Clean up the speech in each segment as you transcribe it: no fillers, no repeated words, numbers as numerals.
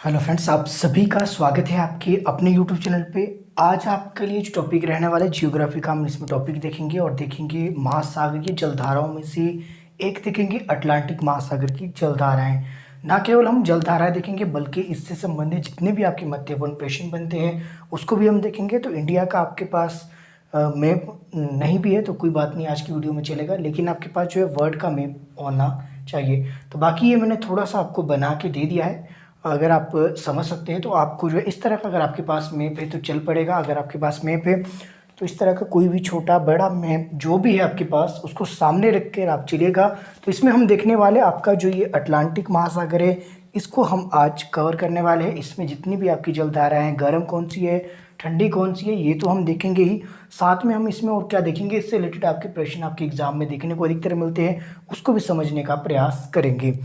Hello friends, आप सभी का स्वागत है आपके अपने यूट्यूब चैनल पे। आज आपके लिए जो टॉपिक रहने वाला है जियोग्राफी का, हम इसमें टॉपिक देखेंगे और देखेंगे महासागर की जलधाराओं में से एक देखेंगे अटलांटिक महासागर की जलधाराएं। ना केवल हम जलधाराएं देखेंगे बल्कि इससे संबंधित जितने भी आपके महत्वपूर्ण प्रश्न बनते हैं उसको भी हम देखेंगे। तो इंडिया का आपके पास मैप नहीं भी है तो कोई बात नहीं, आज की वीडियो में चलेगा, लेकिन आपके पास जो है वर्ल्ड का मैप होना चाहिए। तो बाकी ये मैंने थोड़ा सा आपको बना के दे दिया है, अगर आप समझ सकते हैं तो आपको जो है इस तरह का, अगर आपके पास मैप है तो चल पड़ेगा। अगर आपके पास मैप है तो इस तरह का कोई भी छोटा बड़ा मैप जो भी है आपके पास उसको सामने रख कर आप चलिएगा। तो इसमें हम देखने वाले आपका जो ये अटलांटिक महासागर है इसको हम आज कवर करने वाले हैं। इसमें जितनी भी आपकी जलधाराएं हैं, गर्म कौन सी है, ठंडी कौन सी है, ये तो हम देखेंगे ही। साथ में हम इसमें और क्या देखेंगे, इससे रिलेटेड आपके प्रश्न आपके एग्जाम में देखने को अधिकतर मिलते हैं, उसको भी समझने का प्रयास करेंगे।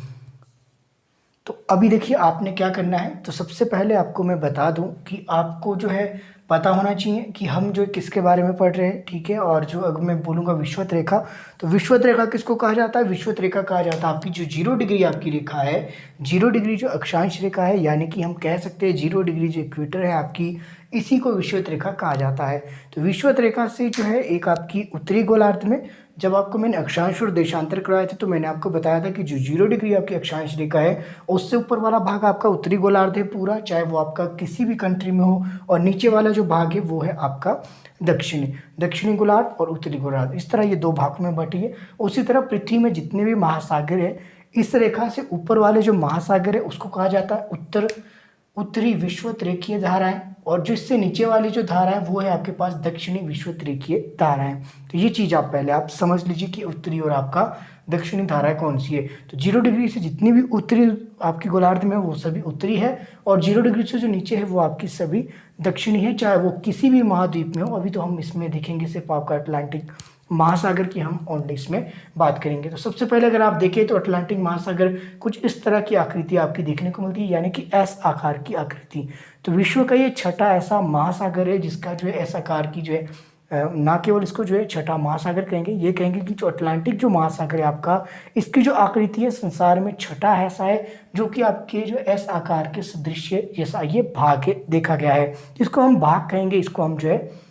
तो अभी देखिए आपने क्या करना है। तो सबसे पहले आपको मैं बता दूं कि आपको जो है पता होना चाहिए कि हम जो किसके बारे में पढ़ रहे हैं, ठीक है। और जो अगर मैं बोलूँगा विषुवत रेखा, तो विषुवत रेखा किसको कहा जाता है? विषुवत रेखा कहा जाता है आपकी जो 0 डिग्री आपकी रेखा है, 0 डिग्री जो अक्षांश रेखा है, यानी कि हम कह सकते हैं 0 डिग्री जो इक्वेटर है आपकी, इसी को विषुवत रेखा कहा जाता है। तो विषुवत रेखा से जो है एक आपकी उत्तरी गोलार्ध में, जब आपको मैंने अक्षांश और देशांतर कराए थे तो मैंने आपको बताया था कि जो 0 डिग्री आपकी अक्षांश रेखा है उससे ऊपर वाला भाग आपका उत्तरी गोलार्ध है पूरा, चाहे वो आपका किसी भी कंट्री में हो, और नीचे वाला जो भाग है वो है आपका दक्षिणी गोलार्ध और उत्तरी गोलार्ध। इस तरह ये दो भागों में बटी है। उसी तरह पृथ्वी में जितने भी महासागर है, इस रेखा से ऊपर वाले जो महासागर है उसको कहा जाता है उत्तरी विषुवत रेखीय धाराएं, और जो इससे नीचे वाली जो धारा है वो है आपके पास दक्षिणी विषुवत रेखीय धाराएं। तो ये चीज़ आप पहले आप समझ लीजिए कि उत्तरी और आपका दक्षिणी धाराएं कौन सी है। तो 0 डिग्री से जितनी भी उत्तरी आपकी गोलार्ध में है वो सभी उत्तरी है, और 0 डिग्री से जो नीचे है वो आपकी सभी दक्षिणी है, चाहे वो किसी भी महाद्वीप में हो। अभी तो हम इसमें देखेंगे सिर्फ आपका अटलांटिक महासागर की हम ओनली इसमें बात करेंगे। तो सबसे पहले अगर आप देखें तो अटलांटिक महासागर कुछ इस तरह की आकृति आपकी देखने को मिलती है, यानी कि एस आकार की आकृति। तो विश्व का ये छठा ऐसा महासागर है जिसका जो है एस आकार की जो है, ना केवल इसको जो है छठा महासागर कहेंगे, ये कहेंगे कि जो अटलांटिक जो महासागर है आपका, इसकी जो आकृति है संसार में छठा ऐसा है जो कि आपके जो एस आकार के सदृश जैसा ये भाग है देखा गया है। इसको हम भाग कहेंगे, इसको हम जो है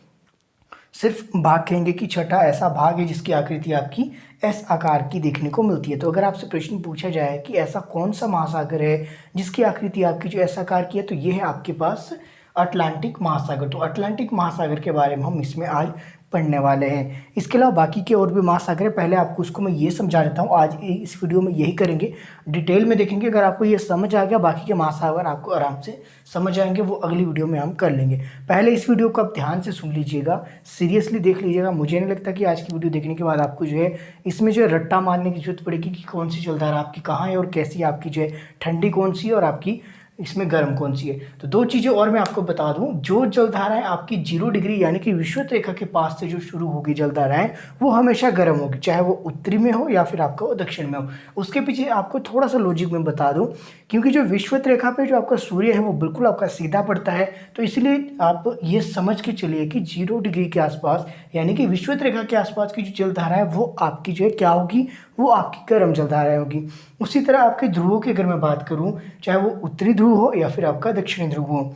सिर्फ भाग कहेंगे कि छठा ऐसा भाग है जिसकी आकृति आपकी एस आकार की देखने को मिलती है। तो अगर आपसे प्रश्न पूछा जाए कि ऐसा कौन सा महासागर है जिसकी आकृति आपकी जो एस आकार की है, तो ये है आपके पास अटलांटिक महासागर। तो अटलांटिक महासागर के बारे में हम इसमें आज पढ़ने वाले हैं। इसके अलावा बाकी के और भी महासागर है, पहले आपको उसको मैं ये समझा देता हूँ। आज इस वीडियो में यही करेंगे, डिटेल में देखेंगे। अगर आपको ये समझ आ गया, बाकी के महासागर आपको आराम से समझ आएंगे, वो अगली वीडियो में हम कर लेंगे। पहले इस वीडियो को आप ध्यान से सुन लीजिएगा, सीरियसली देख लीजिएगा। मुझे नहीं लगता कि आज की वीडियो देखने के बाद आपको जो है इसमें जो है रट्टा मारने की जरूरत पड़ेगी कि कौन सी जलधारा आपकी कहाँ है और कैसी आपकी जो है ठंडी कौन सी है और आपकी इसमें गर्म कौन सी है। तो दो चीज़ें और मैं आपको बता दूं, जो जलधाराएं आपकी 0 डिग्री यानी कि विषुवत रेखा के पास से जो शुरू होगी जलधाराएं, वो हमेशा गर्म होगी, चाहे वो उत्तरी में हो या फिर आपका वो दक्षिण में हो। उसके पीछे आपको थोड़ा सा लॉजिक में बता दूं, क्योंकि जो विषुवत रेखा पे जो आपका सूर्य है वो बिल्कुल आपका सीधा पड़ता है, तो इसलिए आप ये समझ के चलिए कि 0 डिग्री के आसपास यानी कि विषुवत रेखा के आसपास की जो जलधारा है वो आपकी जो है क्या होगी, वो आपकी गर्म जलधाराएं होगी। उसी तरह आपके ध्रुवों की अगर मैं बात करूं, चाहे वो उत्तरी ध्रुव हो या फिर आपका दक्षिणी ध्रुव हो,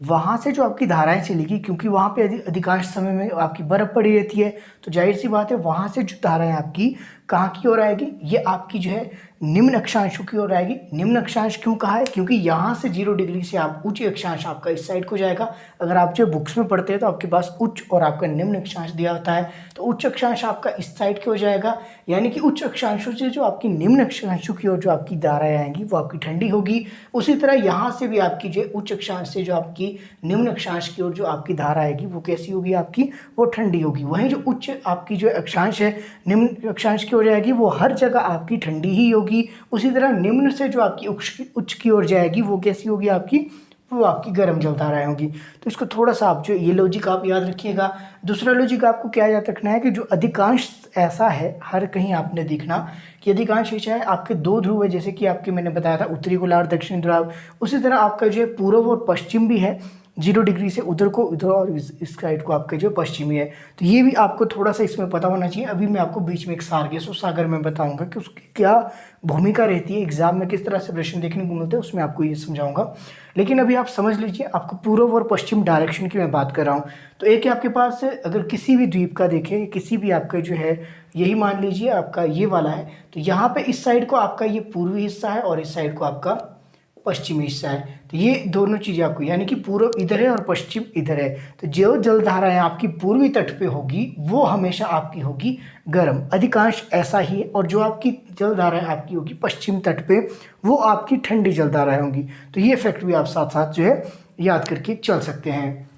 वहाँ से जो आपकी धाराएं चलेगी, क्योंकि वहाँ पे अधिकांश समय में आपकी बर्फ पड़ी रहती है, तो जाहिर सी बात है वहाँ से जो धाराएं आपकी कहाँ की ओर आएगी, ये आपकी जो है निम्न अक्षांशों की ओर आएगी। निम्न अक्षांश क्यों कहा है? क्योंकि यहाँ से 0 डिग्री से आप उच्च अक्षांश आपका इस साइड को जाएगा। अगर आप जो बुक्स में पढ़ते हैं तो आपके पास उच्च और आपका निम्न अक्षांश दिया होता है, तो उच्च अक्षांश आपका इस साइड की हो जाएगा, यानी कि उच्च अक्षांशों से जो आपकी निम्न अक्षांशों की ओर जो आपकी धाराएं आएंगी वो आपकी ठंडी होगी। उसी तरह यहाँ से भी आपकी जो उच्च अक्षांश से जो आपकी निम्न अक्षांश की ओर जो आपकी धारा आएगी वो कैसी होगी, आपकी वो ठंडी होगी। वहीं जो उच्च आपकी जो अक्षांश है निम्न अक्षांश की ओर जाएगी वो हर जगह आपकी ठंडी ही होगी। उसी तरह निम्न से जो आपकी उच्च की ओर जाएगी वो कैसी होगी, आपकी वो आपकी गर्म जलधाराएं होगी। तो इसको थोड़ा सा आप जो ये लॉजिक आप याद रखिएगा। दूसरा लॉजिक आपको क्या याद रखना है कि जो अधिकांश ऐसा है, हर कहीं आपने देखना कि अधिकांश ऐसा है आपके 2 ध्रुव है, जैसे कि आपके मैंने बताया था उत्तरी गोलार्ध दक्षिणी ध्रुव। उसी तरह आपका जो है पूर्व और पश्चिम भी है, 0 डिग्री से उधर को उधर और इस साइड को आपका जो पश्चिमी है। तो ये भी आपको थोड़ा सा इसमें पता होना चाहिए। अभी मैं आपको बीच में एक सागर है, उस सागर में बताऊंगा कि उसकी क्या भूमिका रहती है, एग्जाम में किस तरह से प्रश्न देखने को मिलते हैं, उसमें आपको ये समझाऊंगा। लेकिन अभी आप समझ लीजिए, आपको पूर्व और पश्चिम डायरेक्शन की मैं बात कर रहा हूँ। तो एक है आपके पास, अगर किसी भी द्वीप का देखें, किसी भी आपका जो है, यही मान लीजिए आपका ये वाला है, तो यहाँ पे इस साइड को आपका ये पूर्वी हिस्सा है और इस साइड को आपका पश्चिमी हिस्सा है। तो ये दोनों चीज़ें आपको, यानी कि पूर्व इधर है और पश्चिम इधर है। तो जो जलधाराएं आपकी पूर्वी तट पे होगी वो हमेशा आपकी होगी गर्म, अधिकांश ऐसा ही है। और जो आपकी जलधाराएं आपकी होगी पश्चिम तट पे, वो आपकी ठंडी जलधाराएं होंगी। तो ये फैक्ट भी आप साथ साथ जो है याद करके चल सकते हैं।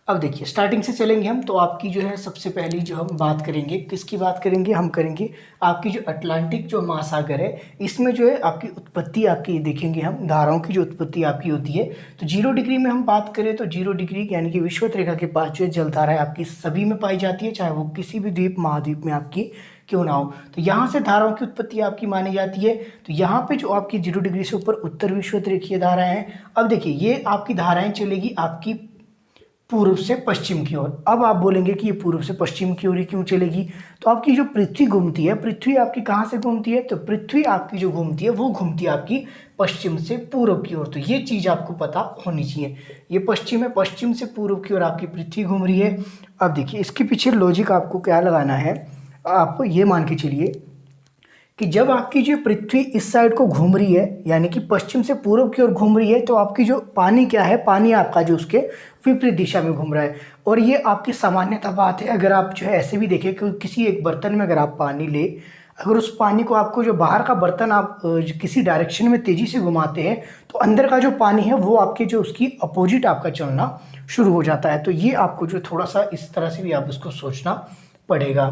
अब देखिए, स्टार्टिंग से चलेंगे हम, तो आपकी जो है सबसे पहली जो हम बात करेंगे, किसकी बात करेंगे, हम करेंगे आपकी जो अटलांटिक जो महासागर है, इसमें जो है आपकी उत्पत्ति आपकी देखेंगे हम, धाराओं की जो उत्पत्ति आपकी होती है। तो 0 डिग्री में हम बात करें तो 0 डिग्री यानी कि विषुवत रेखा के पास जो है जलधाराएं आपकी सभी में पाई जाती है, चाहे वो किसी भी द्वीप महाद्वीप में आपकी क्यों ना हो। तो यहाँ से धाराओं की उत्पत्ति आपकी मानी जाती है। तो यहाँ पे जो आपकी 0 डिग्री से ऊपर उत्तर विषुवत रेखीय धाराएं हैं। अब देखिए, ये आपकी धाराएं चलेगी आपकी पूर्व से पश्चिम की ओर। अब आप बोलेंगे कि ये पूर्व से पश्चिम की ओर ही क्यों चलेगी, तो आपकी जो पृथ्वी घूमती है, पृथ्वी आपकी कहाँ से घूमती है, तो पृथ्वी आपकी जो घूमती है वो घूमती है आपकी पश्चिम से पूर्व की ओर। तो ये चीज़ आपको पता होनी चाहिए, ये पश्चिम है, पश्चिम से पूर्व की ओर आपकी पृथ्वी घूम रही है। अब देखिए, इसके पीछे लॉजिक आपको क्या लगाना है, आप ये मान के चलिए कि जब आपकी जो पृथ्वी इस साइड को घूम रही है, यानी कि पश्चिम से पूर्व की ओर घूम रही है, तो आपकी जो पानी क्या है, पानी आपका जो उसके विपरीत दिशा में घूम रहा है। और ये आपकी सामान्यतः बात है। अगर आप जो है ऐसे भी देखें कि किसी एक बर्तन में अगर आप पानी ले, अगर उस पानी को आपको जो बाहर का बर्तन आप किसी डायरेक्शन में तेज़ी से घुमाते हैं, तो अंदर का जो पानी है वो आपके जो उसकी अपोजिट आपका चलना शुरू हो जाता है। तो ये आपको जो थोड़ा सा इस तरह से भी आप इसको सोचना पड़ेगा।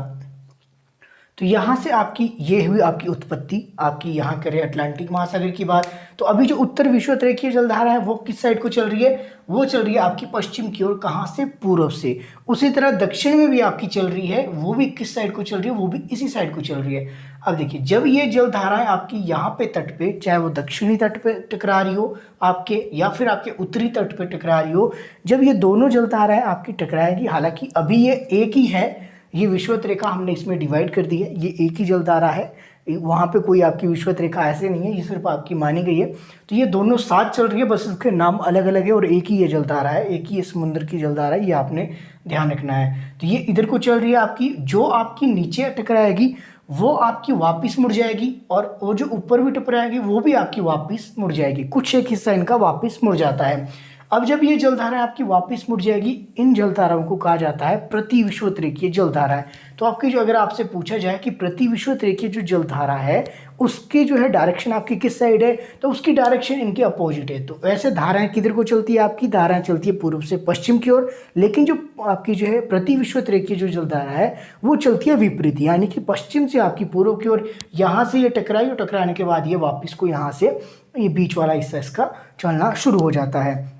तो यहाँ से आपकी ये हुई आपकी उत्पत्ति, आपकी यहाँ करें अटलांटिक महासागर की बात। तो अभी जो उत्तर विषुवत रेखीय जलधारा है वो किस साइड को चल रही है, वो चल रही है आपकी पश्चिम की ओर, कहाँ से, पूर्व से। उसी तरह दक्षिण में भी आपकी चल रही है, वो भी किस साइड को चल रही है, वो भी इसी साइड को चल रही है। अब देखिए, जब ये जलधाराएं आपकी यहाँ पे तट पे, चाहे वो दक्षिणी तट पे टकरा रही हो आपके, या फिर आपके उत्तरी तट पे टकरा रही हो, जब ये दोनों जलधाराएं आपकी टकराएगी, हालांकि अभी ये एक ही है, ये विषुवत रेखा हमने इसमें डिवाइड कर दी है, ये एक ही जलधारा है, वहाँ पे कोई आपकी विषुवत रेखा ऐसे नहीं है, ये सिर्फ आपकी मानी गई है। तो ये दोनों साथ चल रही है, बस इसके नाम अलग अलग है, और एक ही ये जलधारा है, एक ही ये समुद्र की जलधारा है, ये आपने ध्यान रखना है। तो ये इधर को चल रही है आपकी, जो आपकी नीचे टकराएगी वो आपकी वापस मुड़ जाएगी, और वो जो ऊपर भी टकराएगी वो भी आपकी वापस मुड़ जाएगी, कुछ एक हिस्सा इनका वापस मुड़ जाता है। अब जब ये जलधारा आपकी वापस मुड़ जाएगी, इन जलधाराओं को कहा जाता है प्रति विषुवत रेखीय जलधारा। तो आपकी जो, अगर आपसे पूछा जाए कि प्रति विषुवत रेखीय जो जलधारा है उसकी जो है डायरेक्शन आपकी किस साइड है, तो उसकी डायरेक्शन इनके अपोजिट है। तो वैसे धाराएं किधर को चलती है, आपकी धाराएं चलती है पूर्व से पश्चिम की ओर, लेकिन जो आपकी जो है प्रति विषुवत रेखीय जो जलधारा है वो चलती है विपरीत, यानी कि पश्चिम से आपकी पूर्व की ओर। यहाँ से ये टकराई और टकराने के बाद ये वापस को यहाँ से ये बीच वाला हिस्सा इसका चलना शुरू हो जाता है।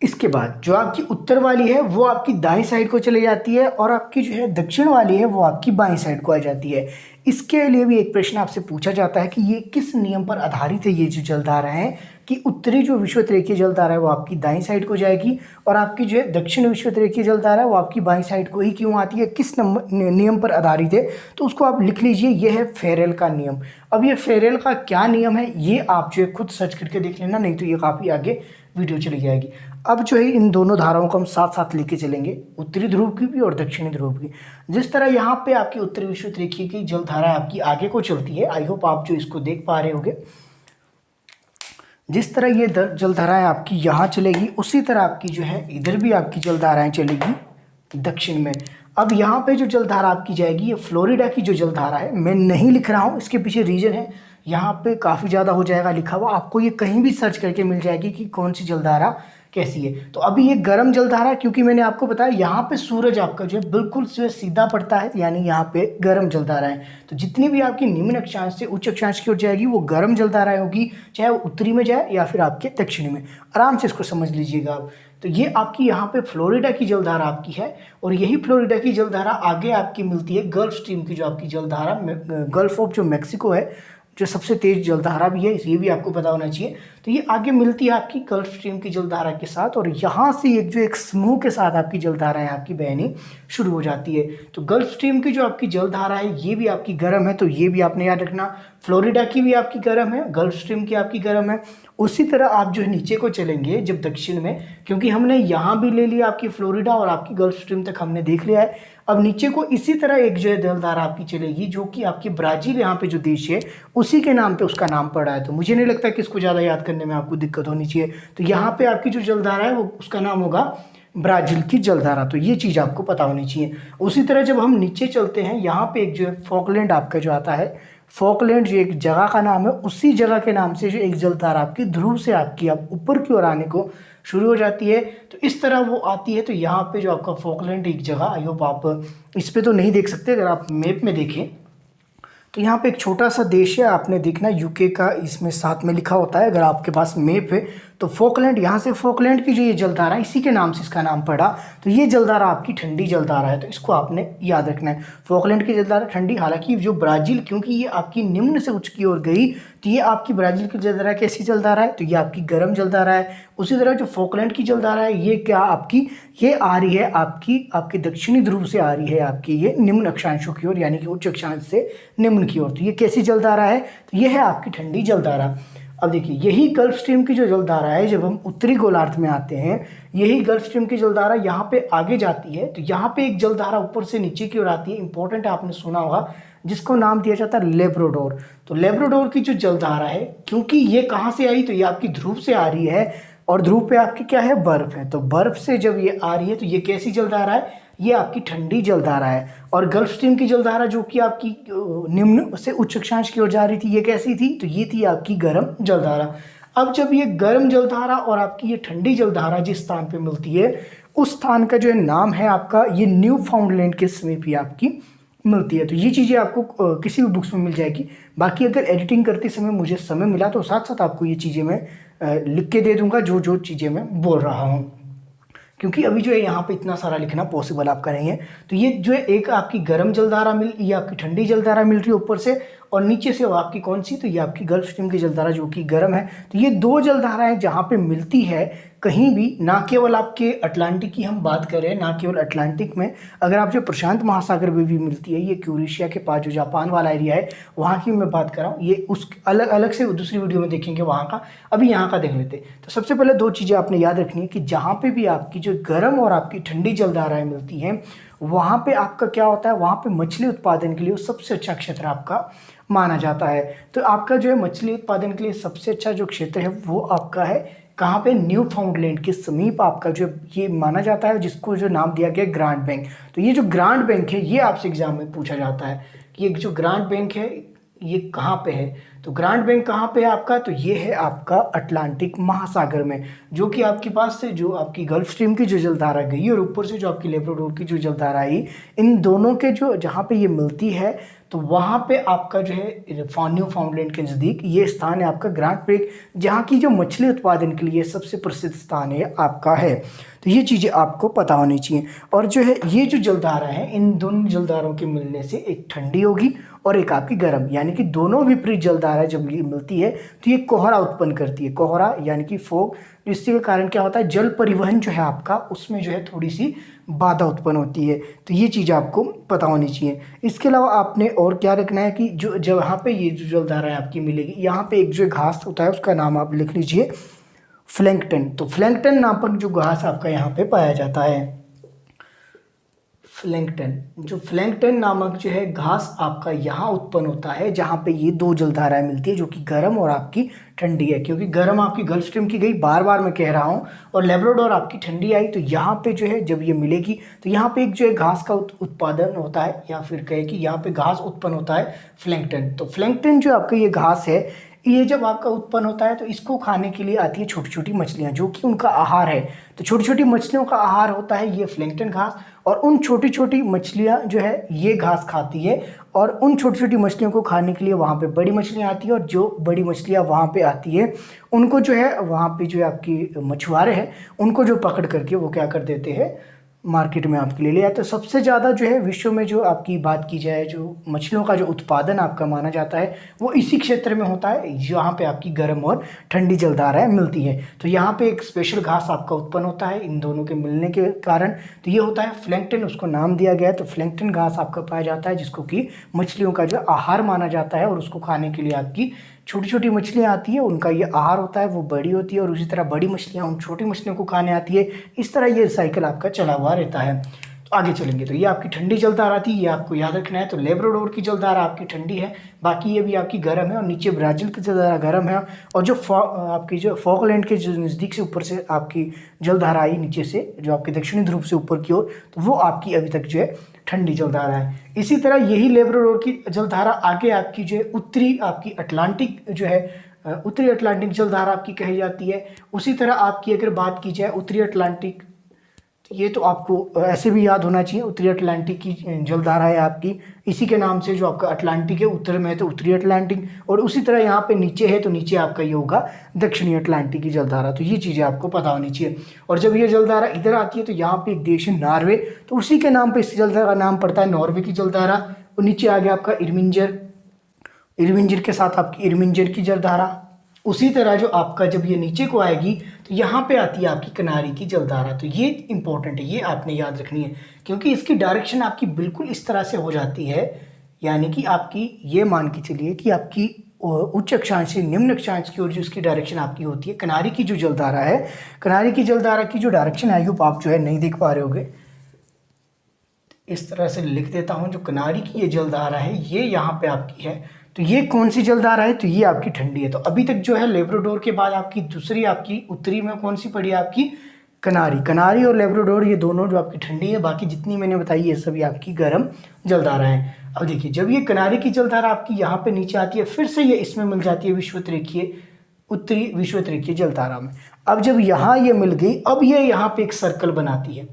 इसके बाद जो आपकी उत्तर वाली है वो आपकी दाईं साइड को चली जाती है, और आपकी जो है दक्षिण वाली है वो आपकी बाईं साइड को आ जाती है। इसके लिए भी एक प्रश्न आपसे पूछा जाता है कि ये किस नियम पर आधारित है, ये जो जलधारा है, कि उत्तरी जो विषुवत रेखीय जलधारा है वो आपकी दाईं साइड को जाएगी, और आपकी जो है दक्षिण विषुवत रेखीय जलधारा है वो आपकी बाईं साइड को ही क्यों आती है, किस नियम पर आधारित है, तो उसको आप लिख लीजिए, ये है फेरेल का नियम। अब ये फेरेल का क्या नियम है ये आप जो है खुद सर्च करके देख लेना, नहीं तो ये काफ़ी आगे वीडियो चली जाएगी। अब जो है इन दोनों धाराओं को हम साथ साथ लेके चलेंगे, उत्तरी ध्रुव की भी और दक्षिणी ध्रुव की। जिस तरह यहाँ पे आपकी उत्तरी विषुवत रेखीय की जलधारा आपकी आगे को चलती है, आई होप आप जो इसको देख पा रहे होंगे, जिस तरह ये जलधाराएं आपकी यहाँ चलेगी, उसी तरह आपकी जो है इधर भी आपकी जलधाराएं चलेगी दक्षिण में। अब यहाँ पे जो जलधारा आपकी जाएगी, ये फ्लोरिडा की जो जलधारा है, मैं नहीं लिख रहा हूँ, इसके पीछे रीजन है, यहाँ पे काफ़ी ज़्यादा हो जाएगा लिखा हुआ, आपको ये कहीं भी सर्च करके मिल जाएगी कि कौन सी जलधारा कैसी है। तो अभी ये गर्म जलधारा, क्योंकि मैंने आपको बताया यहाँ पे सूरज आपका जो है बिल्कुल से सीधा पड़ता है, यानी यहाँ पे गर्म जलधारा है। तो जितनी भी आपकी निम्न अक्षांश से उच्च अक्षांश की ओर जाएगी वो गर्म जलधारा होगी, चाहे वो उत्तरी में जाए या फिर आपके दक्षिणी में। आराम से इसको समझ लीजिएगा आप। तो ये आपकी यहाँ पे फ्लोरिडा की जलधारा आपकी है, और यही फ्लोरिडा की जलधारा आगे आपकी मिलती है गल्फ स्ट्रीम की जो आपकी जलधारा, गल्फ ऑफ जो मैक्सिको है, जो सबसे तेज जलधारा भी है, ये भी आपको पता होना चाहिए। तो ये आगे मिलती है आपकी गल्फ स्ट्रीम की जलधारा के साथ, और यहाँ से एक जो एक समूह के साथ आपकी जलधारा है आपकी बहनी शुरू हो जाती है। तो गल्फ स्ट्रीम की जो आपकी जलधारा है ये भी आपकी गर्म है, तो ये भी आपने याद रखना। फ्लोरिडा की भी आपकी गर्म है, गल्फ स्ट्रीम की आपकी गर्म है। उसी तरह आप जो है नीचे को चलेंगे जब दक्षिण में, क्योंकि हमने यहाँ भी ले लिया आपकी फ्लोरिडा और आपकी गल्फ स्ट्रीम तक हमने देख लिया है। अब नीचे को इसी तरह एक जो है जलधारा आपकी चलेगी जो कि आपकी ब्राज़ील यहाँ पे जो देश है उसी के नाम पे उसका नाम पड़ा है। तो मुझे नहीं लगता कि इसको ज़्यादा याद करने में आपको दिक्कत होनी चाहिए। तो यहाँ पे आपकी जो जलधारा है वो उसका नाम होगा ब्राज़ील की जलधारा। तो ये चीज़ आपको पता होनी चाहिए। उसी तरह जब हम नीचे चलते हैं, यहाँ पे एक जो है फॉकलैंड आपका जो आता है, फॉकलैंड जो एक जगह का नाम है, उसी जगह के नाम से जो एक जलधारा आपकी ध्रुव से आपकी अब ऊपर की ओर आने को शुरू हो जाती है। तो इस तरह वो आती है। तो यहाँ पे जो आपका फॉकलैंड एक जगह, आई होप आप इस पे तो नहीं देख सकते, अगर आप मैप में देखें तो यहाँ पे एक छोटा सा देश है, आपने देखना यूके का इसमें साथ में लिखा होता है अगर आपके पास मैप है। तो फॉकलैंड, यहाँ से फॉकलैंड की जो ये जलधारा है इसी के नाम से इसका नाम पड़ा। तो ये जलधारा आपकी ठंडी जलधारा है, तो इसको आपने याद रखना है। फॉकलैंड की जलधारा ठंडी, हालांकि जो ब्राज़ील, क्योंकि ये आपकी निम्न से उच्च की ओर गई, तो ये आपकी ब्राज़ील की जलधारा कैसी जलधारा है, तो ये आपकी गर्म जलधारा है। उसी तरह जो फॉकलैंड की जलधारा है ये क्या आपकी, ये आ रही है आपकी दक्षिणी ध्रुव से आ रही है आपकी ये निम्न अक्षांशों की ओर, यानी कि उच्च अक्षांश से निम्न की ओर। तो ये कैसी जलधारा है, तो ये है आपकी ठंडी जलधारा। अब देखिए यही गल्फ स्ट्रीम की जो जलधारा है, जब हम उत्तरी गोलार्ध में आते हैं, यही गल्फ स्ट्रीम की जलधारा यहाँ पे आगे जाती है। तो यहाँ पे एक जलधारा ऊपर से नीचे की ओर आती है, इंपॉर्टेंट है, आपने सुना होगा, जिसको नाम दिया जाता है लेब्राडोर। तो लेब्राडोर की जो जलधारा है, क्योंकि ये कहाँ से आई, तो ये आपकी ध्रुव से आ रही है, और ध्रुव पे आपकी क्या है, बर्फ है। तो बर्फ से जब ये आ रही है तो ये कैसी जलधारा है, ये आपकी ठंडी जलधारा है। और गल्फ स्ट्रीम की जलधारा जो कि आपकी निम्न से उच्च अक्षांश की ओर जा रही थी, ये कैसी थी, तो ये थी आपकी गर्म जलधारा। अब जब ये गर्म जलधारा और आपकी ये ठंडी जलधारा जिस स्थान पे मिलती है, उस स्थान का जो है नाम है आपका, ये न्यू फाउंडलैंड के समीप ही आपकी मिलती है। तो ये चीज़ें आपको किसी भी बुक्स में मिल जाएगी। बाकी अगर एडिटिंग करते समय मुझे समय मिला तो साथ साथ आपको ये चीज़ें मैं लिख के दे दूंगा, जो जो चीज़ें मैं बोल रहा हूँ, क्योंकि अभी जो है यहाँ पे इतना सारा लिखना पॉसिबल आपका नहीं है। तो ये जो है एक आपकी गर्म जलधारा ये आपकी ठंडी जलधारा मिल रही है ऊपर से, और नीचे से वो आपकी कौन सी, तो ये आपकी गल्फ स्ट्रीम की जलधारा जो कि गर्म है। तो ये दो जलधाराएं जहाँ पे मिलती है कहीं भी, ना केवल आपके अटलांटिक की हम बात करें, ना केवल अटलांटिक में, अगर आप जो प्रशांत महासागर में भी मिलती है, ये क्यूरेशिया के पास जो जापान वाला एरिया है वहाँ की मैं बात कर रहा हूँ, ये उस अलग अलग से दूसरी वीडियो में देखेंगे वहाँ का, अभी यहाँ का देख लेते। तो सबसे पहले दो चीज़ें आपने याद रखनी है कि जहाँ पे भी आपकी जो गर्म और आपकी ठंडी जलधाराएं मिलती हैं, वहाँ पे आपका क्या होता है, वहाँ पे मछली उत्पादन के लिए सबसे अच्छा क्षेत्र आपका माना जाता है। तो आपका जो है मछली उत्पादन के लिए सबसे अच्छा जो क्षेत्र है वो आपका है कहाँ पे, न्यू फाउंडलैंड के समीप आपका जो ये माना जाता है, जिसको जो नाम दिया गया ग्रांट बैंक। तो ये जो ग्रांट बैंक है ये आपसे एग्जाम में पूछा जाता है कि ये जो ग्रांट बैंक है ये कहाँ पे है। तो ग्रांट बैंक कहाँ पे है आपका, तो ये है आपका अटलांटिक महासागर में, जो कि आपके पास से जो आपकी गल्फ स्ट्रीम की जो जलधारा गई और ऊपर से जो आपकी लेब्राडोर की जो जलधारा आई, इन दोनों के जो जहाँ पे ये मिलती है, तो वहाँ पे आपका जो है न्यू फाउंडलैंड के नज़दीक ये स्थान है आपका ग्रांट बैंक, जहाँ की जो मछली उत्पादन के लिए सबसे प्रसिद्ध स्थान है आपका है। तो ये चीज़ें आपको पता होनी चाहिए। और जो है ये जो जलधारा है, इन दोनों जलधारों के मिलने से एक ठंडी होगी और एक आपकी गर्म, यानी कि दोनों विपरीत जलधारा जब ये मिलती है तो ये कोहरा उत्पन्न करती है, कोहरा यानी कि फॉग। इसके कारण क्या होता है, जल परिवहन जो है आपका उसमें जो है थोड़ी सी बाधा उत्पन्न होती है। तो ये चीज़ आपको पता होनी चाहिए। इसके अलावा आपने और क्या रखना है कि जो जहाँ पे ये जो जलधारा आपकी मिलेगी, यहाँ पे एक जो घास होता है उसका नाम आप लिख लीजिए फ्लैंकटन। तो फ्लैंकटन नामक जो घास आपका यहाँ पे पाया जाता है, फ्लैंकटन नामक जो है घास आपका यहाँ उत्पन्न होता है, जहाँ पे ये दो जलधाराएं मिलती है, जो कि गर्म और आपकी ठंडी है। क्योंकि गर्म आपकी गल्फ स्ट्रीम की गई, बार बार मैं कह रहा हूँ, और लेब्राडोर आपकी ठंडी आई। तो यहाँ पे जो है जब ये मिलेगी तो यहाँ पे एक जो है घास का उत्पादन होता है, या फिर कहे कि यहाँ पे घास उत्पन्न होता है फ्लैंकटन। तो फ्लैंकटन जो आपका ये घास है, ये जब आपका उत्पन्न होता है तो इसको खाने के लिए आती है छोटी छोटी मछलियाँ, जो कि उनका आहार है। तो छोटी छोटी मछलियों का आहार होता है ये फ्लैंकटन घास, और उन छोटी छोटी मछलियाँ जो है ये घास खाती है, और उन छोटी छोटी मछलियों को खाने के लिए वहाँ पे बड़ी मछलियाँ आती है, और जो बड़ी मछलियाँ वहाँ पे आती है उनको जो है वहाँ पे जो है आपकी मछुआरे हैं उनको जो पकड़ करके वो क्या कर देते हैं, मार्केट में आपके लिए ले आते हैं। सबसे ज़्यादा जो है विश्व में जो आपकी बात की जाए, जो मछलियों का जो उत्पादन आपका माना जाता है वो इसी क्षेत्र में होता है जहाँ पे आपकी गर्म और ठंडी जलधाराएं मिलती है। तो यहाँ पे एक स्पेशल घास आपका उत्पन्न होता है इन दोनों के मिलने के कारण। तो ये होता है प्लैंकटन, उसको नाम दिया गया है। तो प्लैंकटन घास आपका पाया जाता है जिसको कि मछलियों का जो आहार माना जाता है, और उसको खाने के लिए आपकी छोटी छोटी मछलियाँ आती है, उनका ये आहार होता है, वो बड़ी होती है, और उसी तरह बड़ी मछलियाँ उन छोटी मछलियों को खाने आती है। इस तरह ये साइकिल आपका चला हुआ रहता है। तो आगे चलेंगे तो ये आपकी ठंडी जलधारा थी, ये आपको याद रखना है। तो लेब्राडोर की जलधारा आपकी ठंडी है, बाकी ये भी आपकी गर्म है, और नीचे ब्राज़ील की जलधारा गर्म है। और जो आपकी जो फॉकलैंड के जो नज़दीक से ऊपर से आपकी जलधारा आई नीचे से, जो आपके दक्षिणी ध्रुव से ऊपर की ओर, तो वो आपकी अभी तक जो है ठंडी जलधारा है। इसी तरह यही लेब्राडोर की जलधारा आगे आपकी जो है उत्तरी आपकी अटलांटिक जो है उत्तरी अटलांटिक जलधारा आपकी कही जाती है। उसी तरह आपकी अगर बात की जाए उत्तरी अटलांटिक, ये तो आपको ऐसे भी याद होना चाहिए, उत्तरी अटलांटिक की जलधारा है आपकी इसी के नाम से, जो आपका अटलांटिक है उत्तर में है तो उत्तरी अटलांटिक, और उसी तरह यहाँ पे नीचे है तो नीचे आपका ये होगा दक्षिणी अटलांटिक की जलधारा। तो ये चीज़ें आपको पता होनी चाहिए। और जब ये जलधारा इधर आती है तो यहाँ पे एक देश है नॉर्वे, तो उसी के नाम पे इस जलधारा का नाम पड़ता है नॉर्वे की जलधारा। और नीचे आ गया आपका इरमिंजर, इरमिंजर के साथ आपकी इरमिंजर की जलधारा। उसी तरह जो आपका जब ये नीचे को आएगी तो यहाँ पे आती है आपकी कनारी की जलधारा। तो ये इंपॉर्टेंट है, ये आपने याद रखनी है, क्योंकि इसकी डायरेक्शन आपकी बिल्कुल इस तरह से हो जाती है, यानी कि आपकी ये मान के चलिए कि आपकी उच्च अक्षांश से निम्न अक्षांश की ओर जो इसकी डायरेक्शन आपकी होती है। कनारी की जो जलधारा है, कनारी की जलधारा की जो डायरेक्शन आई होप आप जो है नहीं देख पा रहे होगे, इस तरह से लिख देता हूँ। जो कनारी की ये जलधारा है ये यहाँ पे आपकी है, तो ये कौन सी जलधारा है, तो ये आपकी ठंडी है। तो अभी तक जो है लेब्राडोर के बाद आपकी दूसरी आपकी उत्तरी में कौन सी पड़ी आपकी कनारी। कनारी और लेब्राडोर ये दोनों जो आपकी ठंडी है, बाकी जितनी मैंने बताई ये सभी आपकी गर्म जलधारा है। अब देखिए जब ये कनारी की जलधारा आपकी यहाँ पे नीचे आती है, फिर से ये इसमें मिल जाती है विषुवत-रेखीय उत्तरी विषुवत-रेखीय जलधारा में। अब जब यहाँ ये मिल गई, अब ये यहाँ पे एक सर्कल बनाती है,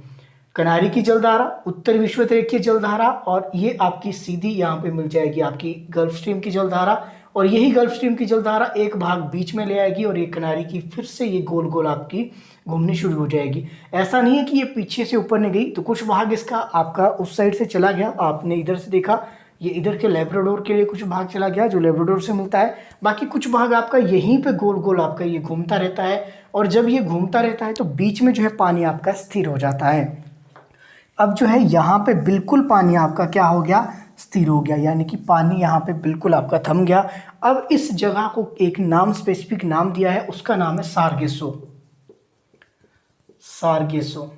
कनारी की जलधारा, उत्तर विषुवत-रेखीय जलधारा, और ये आपकी सीधी यहाँ पे मिल जाएगी आपकी गल्फ स्ट्रीम की जलधारा। और यही गल्फ स्ट्रीम की जलधारा एक भाग बीच में ले आएगी, और एक कनारी की फिर से ये गोल गोल आपकी घूमनी शुरू हो जाएगी। ऐसा नहीं है कि ये पीछे से ऊपर नहीं गई, तो कुछ भाग इसका आपका उस साइड से चला गया, आपने इधर से देखा, ये इधर के लेब्राडोर के लिए कुछ भाग चला गया जो लेब्राडोर से मिलता है, बाकी कुछ भाग आपका यहीं पे गोल गोल आपका ये घूमता रहता है। और जब ये घूमता रहता है तो बीच में जो है पानी आपका स्थिर हो जाता है। अब जो है यहाँ पे बिल्कुल पानी आपका क्या हो गया, स्थिर हो गया, यानी कि पानी यहाँ पे बिल्कुल आपका थम गया। अब इस जगह को एक नाम, स्पेसिफिक नाम दिया है, उसका नाम है सारगेसो। सारगेसो।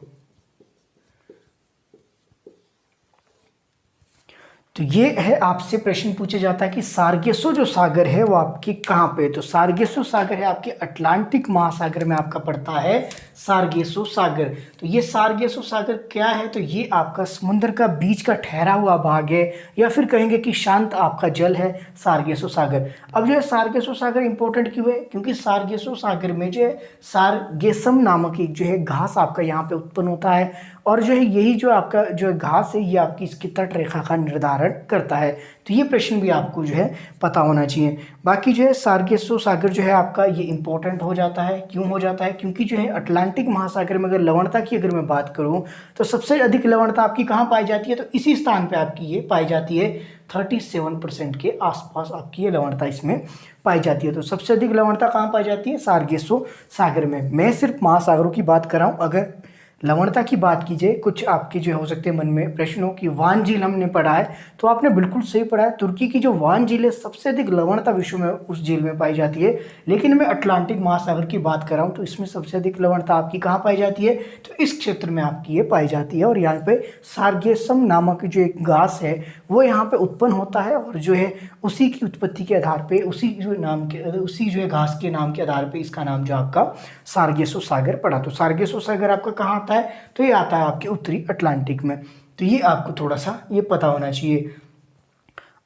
तो ये है, आपसे प्रश्न पूछा जाता है कि सारगेसो जो सागर है वो आपके कहाँ पे है। तो सारगेसो सागर है आपके अटलांटिक महासागर में आपका पड़ता है सारगेसो सागर। तो ये सारगेसो सागर क्या है, तो ये आपका समुद्र का बीच का ठहरा हुआ भाग है, या फिर कहेंगे कि शांत आपका जल है सारगेसो सागर। अब जो है सारगेसो सागर इंपॉर्टेंट क्यों है, क्योंकि सारगेसो सागर में जो है सारगेसम नामक एक जो है घास आपका यहाँ पे उत्पन्न होता है, और जो है यही जो आपका जो घास है ये आपकी इसकी तट रेखा का निर्धारण करता है। तो ये प्रश्न भी आपको जो है पता होना चाहिए। बाकी जो है सारगेसो सागर जो है आपका ये इंपॉर्टेंट हो जाता है, क्यों हो जाता है, क्योंकि जो है अटलांटिक महासागर में अगर लवणता की अगर मैं बात करूं तो सबसे अधिक लवणता आपकी कहाँ पाई जाती है, तो इसी स्थान पे आपकी ये पाई जाती है। 37% के आसपास आपकी ये लवणता इसमें पाई जाती है। तो सबसे अधिक लवणता कहाँ पाई जाती है, सारगेसो सागर में। मैं सिर्फ महासागरों की बात कर रहा हूँ। अगर लवणता की बात कीजिए, कुछ आपके जो हो सकते हैं मन में प्रश्न हो कि वान झील हमने पढ़ा है, तो आपने बिल्कुल सही पढ़ा है। तुर्की की जो वान झील है सबसे अधिक लवणता विश्व में उस झील में पाई जाती है। लेकिन मैं अटलांटिक महासागर की बात कर रहा हूँ, तो इसमें सबसे अधिक लवणता आपकी कहाँ पाई जाती है, तो इस क्षेत्र में आपकी ये पाई जाती है। और यहाँ पे सारगेसम नामक जो एक घास है वो यहाँ पे उत्पन्न होता है, और जो है उसी की उत्पत्ति के आधार पे, उसी जो है घास के नाम के आधार पे इसका नाम जो आपका सारगेसो सागर पड़ा। तो सारगेसो सागर आपका कहाँ आता है, तो ये आता है आपके उत्तरी अटलांटिक में। तो ये आपको थोड़ा सा ये पता होना चाहिए।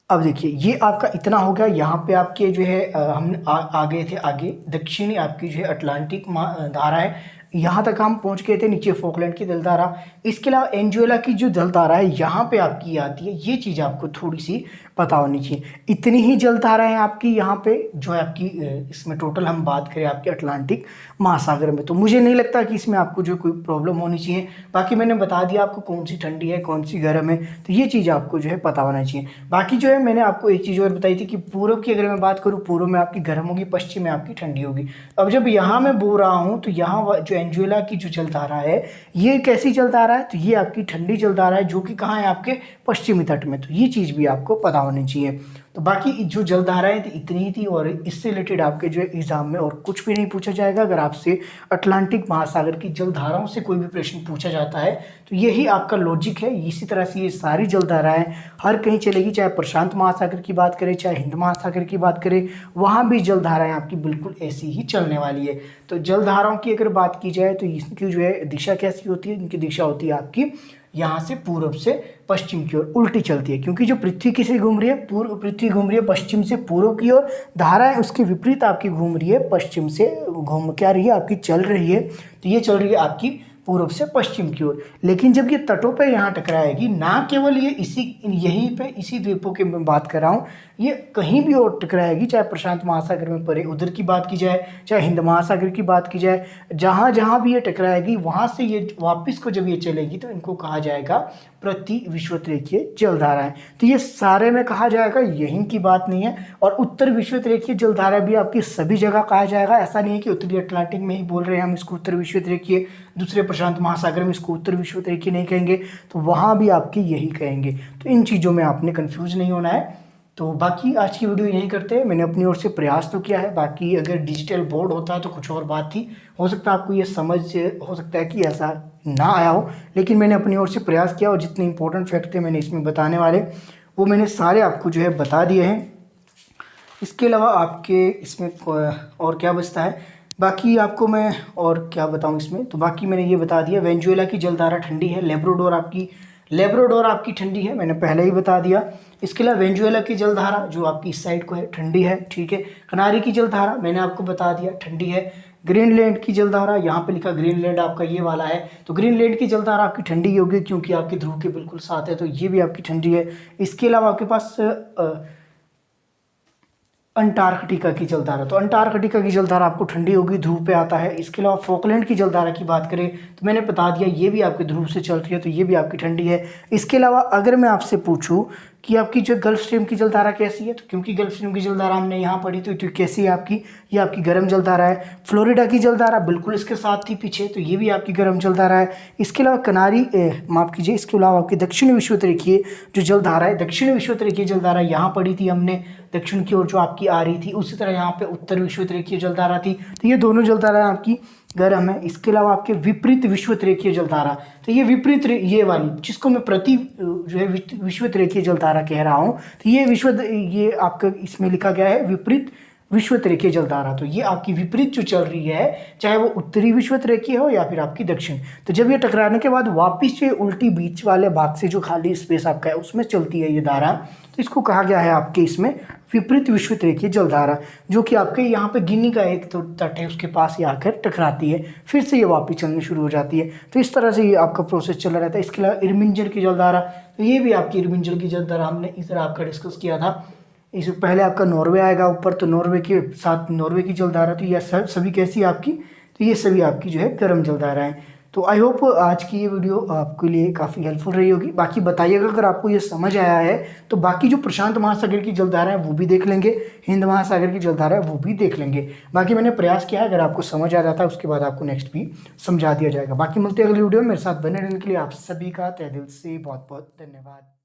अब देखिए ये आपका इतना हो गया। यहाँ पे आपके जो है हम आ गए थे आगे, दक्षिणी आपकी जो है अटलांटिक धारा है। यहाँ तक हम पहुँच गए थे, नीचे फॉकलैंड की जलधारा। इसके अलावा वेनेजुएला की जो जलधारा है यहाँ पे आपकी आती है, ये चीज़ आपको थोड़ी सी पता होनी चाहिए। इतनी ही जलधाराएं आपकी यहाँ पे जो है आपकी इसमें टोटल हम बात करें आपके अटलांटिक महासागर में, तो मुझे नहीं लगता कि इसमें आपको जो कोई प्रॉब्लम होनी चाहिए। बाकी मैंने बता दिया आपको कौन सी ठंडी है कौन सी गर्म है, तो ये चीज़ आपको जो है पता होना चाहिए। बाकी जो है मैंने आपको एक चीज़ और बताई थी कि पूर्व की अगर मैं बात करूँ, पूर्व में आपकी गर्म होगी, पश्चिम में आपकी ठंडी होगी। अब जब यहाँ मैं बोल रहा हूँ तो यहाँ जो वेनेजुएला की जो जलधारा है ये कैसी जलधारा है, तो ये आपकी ठंडी जलधारा है जो कि कहाँ है आपके पश्चिमी तट में, तो ये चीज़ भी आपको पता होनी चाहिए। तो बाकी जो जलधाराएं थी इतनी ही थी, और इससे रिलेटेड आपके जो एग्जाम में और कुछ भी नहीं पूछा जाएगा। अगर आपसे अटलांटिक महासागर की जलधाराओं से कोई भी प्रश्न पूछा जाता है तो यही आपका लॉजिक है। इसी तरह से ये सारी जलधाराएं हर कहीं चलेगी, चाहे प्रशांत महासागर की बात करें चाहे हिंद महासागर की बात करें, वहाँ भी जलधाराएं आपकी बिल्कुल ऐसी ही चलने वाली है। तो जलधाराओं की अगर बात की जाए तो इसकी जो है दिशा कैसी होती है, इनकी दिशा होती है आपकी यहाँ से पूर्व से पश्चिम की ओर उल्टी चलती है, क्योंकि जो पृथ्वी किसे घूम रही है, पूर्व पृथ्वी घूम रही है पश्चिम से पूर्व की ओर, धाराएं उसके विपरीत आपकी घूम रही है, पश्चिम से घूम क्या रही है आपकी चल रही है, तो ये चल रही है आपकी पूर्व से पश्चिम की ओर। लेकिन जब ये तटों पे यहाँ टकराएगी, ना केवल ये यहीं पे इसी द्वीपों की मैं बात कर रहा हूँ, ये कहीं भी और टकराएगी, चाहे प्रशांत महासागर में परे उधर की बात की जाए चाहे हिंद महासागर की बात की जाए, जहाँ जहाँ भी ये टकराएगी वहाँ से ये वापस को जब ये चलेगी तो इनको कहा जाएगा प्रति विषुवतरेखीय जलधाराएं। तो ये सारे में कहा जाएगा, यहीं की बात नहीं है। और उत्तर विषुवतरेखीय जलधारा भी आपकी सभी जगह कहा जाएगा, ऐसा नहीं है कि उत्तरी अटलांटिक में ही बोल रहे हैं हम इसको उत्तर विषुवतरेखीय, दूसरे प्रशांत महासागर में इसको उत्तर विषुवतरेखीय नहीं कहेंगे, तो वहाँ भी आपकी यही कहेंगे। तो इन चीज़ों में आपने कन्फ्यूज नहीं होना है। तो बाकी आज की वीडियो यहीं करते हैं। मैंने अपनी ओर से प्रयास तो किया है, बाकी अगर डिजिटल बोर्ड होता है तो कुछ और बात थी, हो सकता है आपको ये समझ हो सकता है कि ऐसा ना आया हो, लेकिन मैंने अपनी ओर से प्रयास किया और जितने इंपॉर्टेंट फैक्ट थे मैंने इसमें बताने वाले वो मैंने सारे आपको जो है बता दिए हैं। इसके अलावा आपके इसमें और क्या बचता है, बाकी आपको मैं और क्या बताऊं इसमें, तो बाकी मैंने ये बता दिया। वेनेजुएला की जलधारा ठंडी है, लेब्राडोर आपकी ठंडी है, मैंने पहले ही बता दिया। इसके अलावा वेनेजुएला की जलधारा जो आपकी इस साइड को है ठंडी है, ठीक है। कनारी की जलधारा मैंने आपको बता दिया ठंडी है। ग्रीनलैंड की जलधारा, यहाँ पे लिखा ग्रीनलैंड आपका ये वाला है, तो ग्रीनलैंड की जलधारा आपकी ठंडी होगी क्योंकि आपके ध्रुव के बिल्कुल साथ है, तो ये भी आपकी ठंडी है। इसके अलावा आपके पास अंटार्कटिका की जलधारा, तो अंटार्कटिका की जलधारा आपको ठंडी होगी, ध्रुव पे आता है। इसके अलावा फॉकलैंड की जलधारा की बात करें तो मैंने बता दिया ये भी आपके ध्रुव से चल रही है, तो ये भी आपकी ठंडी है। इसके अलावा अगर मैं आपसे पूछूं कि आपकी जो गल्फ स्ट्रीम की जलधारा कैसी है, तो क्योंकि गल्फ स्ट्रीम की जलधारा हमने यहाँ पढ़ी तो कैसी है आपकी, ये आपकी गर्म जलधारा है। फ्लोरिडा की जलधारा बिल्कुल इसके साथ थी पीछे, तो ये भी आपकी गर्म जलधारा है। इसके अलावा कनारी माफ़ कीजिए, इसके अलावा आपकी दक्षिण विषुवतरेखीय जो जलधारा है, दक्षिण विषुवतरेखीय जलधारा यहाँ पढ़ी थी हमने, दक्षिण की ओर जो आपकी आ रही थी, उसी तरह यहाँ पे उत्तर विषुवतरेखीय जलधारा थी, तो ये दोनों जलधारा आपकी गर्म है। इसके अलावा आपके विपरीत विषुवतरेखीय जलधारा, तो ये विपरीत ये वाली जिसको मैं प्रति जो है विषुवतरेखीय जलधारा कह रहा हूँ, तो ये आपका इसमें लिखा गया है विपरीत विषुवतरेखीय जलधारा, तो ये आपकी विपरीत जो चल रही है, चाहे वो उत्तरी विषुवतरेखीय हो या फिर आपकी दक्षिण, तो जब ये टकराने के बाद वापिस जो उल्टी बीच वाले भाग से जो खाली स्पेस आपका है उसमें चलती है ये धारा, तो इसको कहा गया है आपके इसमें विपरीत विषुवतरेखीय जलधारा, जो कि आपके यहाँ पे गिनी का एक तो तट है उसके पास ये आकर टकराती है, फिर से ये वापस चलनी शुरू हो जाती है। तो इस तरह से ये आपका प्रोसेस चला रहता है। इसके अलावा इरमिंजर की जलधारा, तो ये भी आपकी इरमिंजर की जलधारा हमने इस तरह आपका डिस्कस किया था। इससे पहले आपका नॉर्वे आएगा ऊपर, तो नॉर्वे के साथ नॉर्वे की जलधारा, तो ये सभी कैसी आपकी, तो ये सभी आपकी जो है गर्म जलधारा है। तो आई होप आज की ये वीडियो आपके लिए काफ़ी हेल्पफुल रही होगी। बाकी बताइएगा अगर आपको ये समझ आया है, तो बाकी जो प्रशांत महासागर की जलधारा है वो भी देख लेंगे, हिंद महासागर की जलधारा है वो भी देख लेंगे। बाकी मैंने प्रयास किया है, अगर आपको समझ आ जाता है उसके बाद आपको नेक्स्ट भी समझा दिया जाएगा। बाकी मिलते हैं अगली वीडियो में। मेरे साथ बने रहने के लिए आप सभी का तहे दिल से बहुत बहुत धन्यवाद।